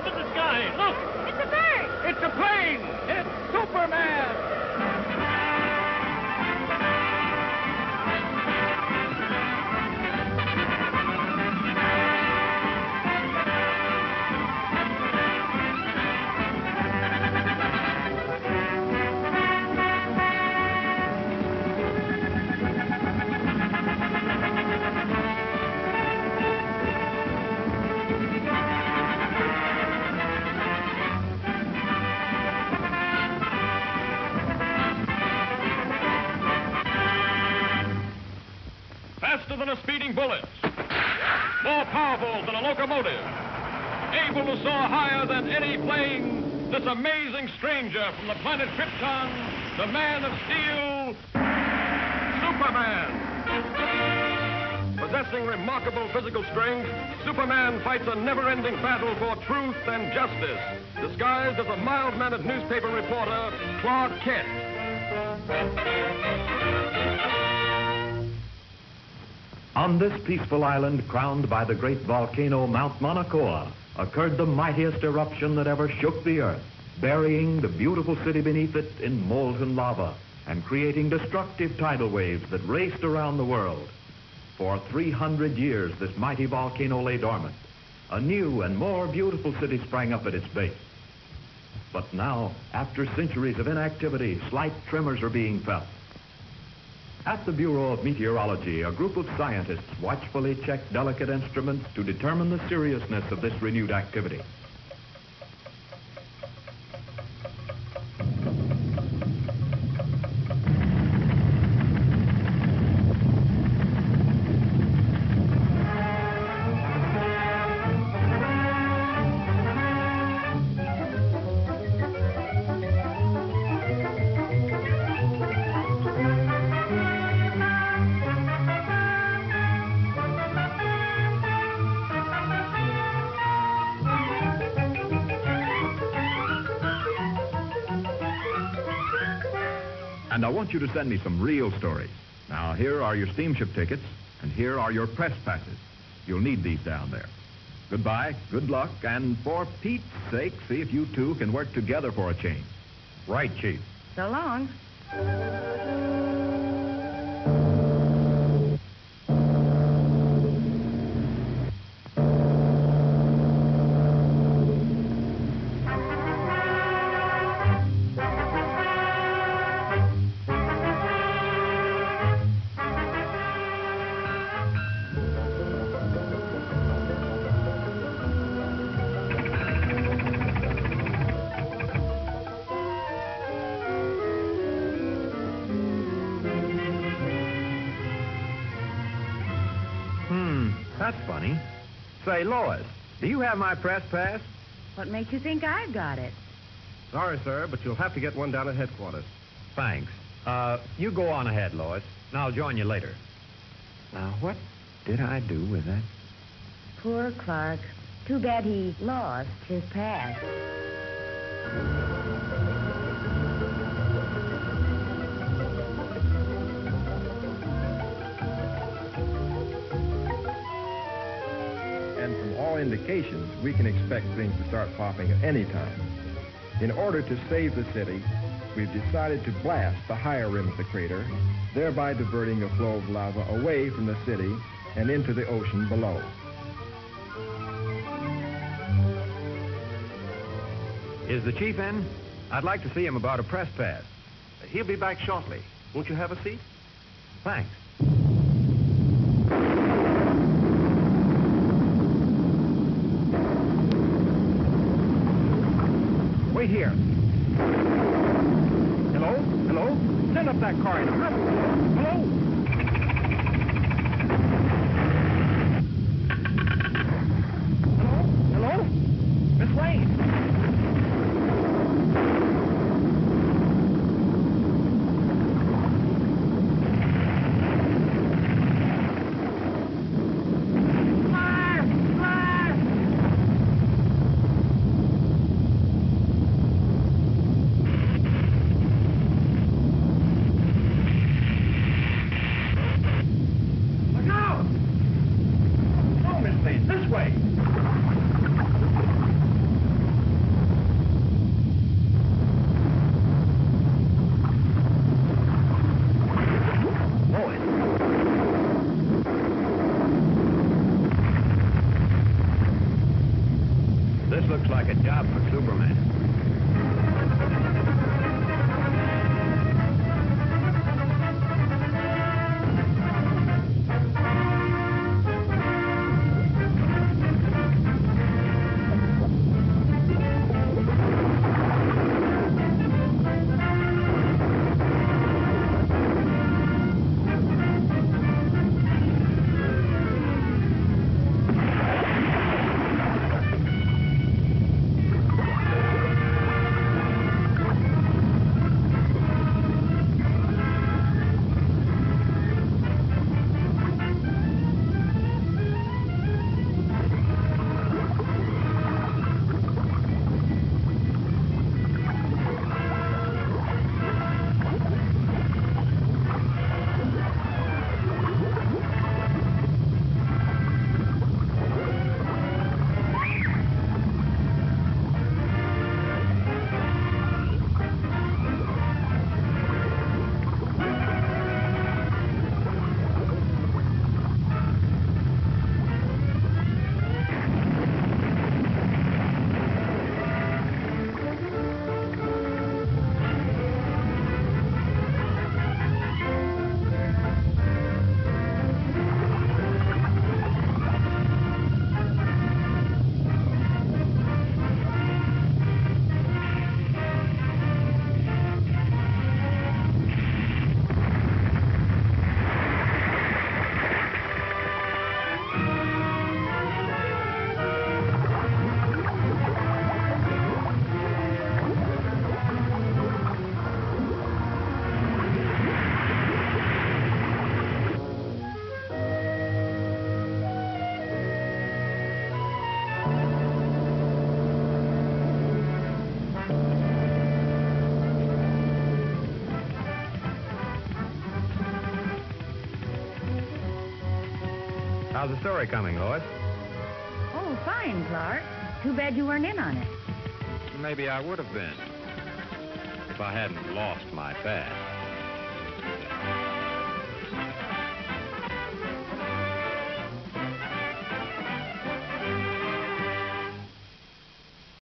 up in the sky. Look! It's a bird! It's a plane! It's Superman! Faster than a speeding bullet, more powerful than a locomotive, able to soar higher than any plane, this amazing stranger from the planet Krypton, the Man of Steel, Superman. Possessing remarkable physical strength, Superman fights a never-ending battle for truth and justice, disguised as a mild-mannered newspaper reporter, Clark Kent. On this peaceful island crowned by the great volcano Mount Mauna Kea occurred the mightiest eruption that ever shook the earth, burying the beautiful city beneath it in molten lava and creating destructive tidal waves that raced around the world. For 300 years, this mighty volcano lay dormant. A new and more beautiful city sprang up at its base. But now, after centuries of inactivity, slight tremors are being felt. At the Bureau of Meteorology, a group of scientists watchfully check delicate instruments to determine the seriousness of this renewed activity. And I want you to send me some real stories. Now, here are your steamship tickets, and here are your press passes. You'll need these down there. Goodbye, good luck, and for Pete's sake, see if you two can work together for a change. Right, Chief. So long. That's funny. Say, Lois, do you have my press pass? What makes you think I've got it? Sorry, sir, but you'll have to get one down at headquarters. Thanks. You go on ahead, Lois, and I'll join you later. Now, what did I do with that? Poor Clark. Too bad he lost his pass. And from all indications, we can expect things to start popping at any time. In order to save the city, we've decided to blast the higher rim of the crater, thereby diverting a flow of lava away from the city and into the ocean below. Is the chief in? I'd like to see him about a press pass. He'll be back shortly. Won't you have a seat? Thanks. Wait here. Hello? Hello? Send up that car in a hurry. Hello? Hello? Hello? Miss Lane? this looks like a job for Superman. How's the story coming, Lois? Oh, fine, Clark. Too bad you weren't in on it. Maybe I would have been if I hadn't lost my bat.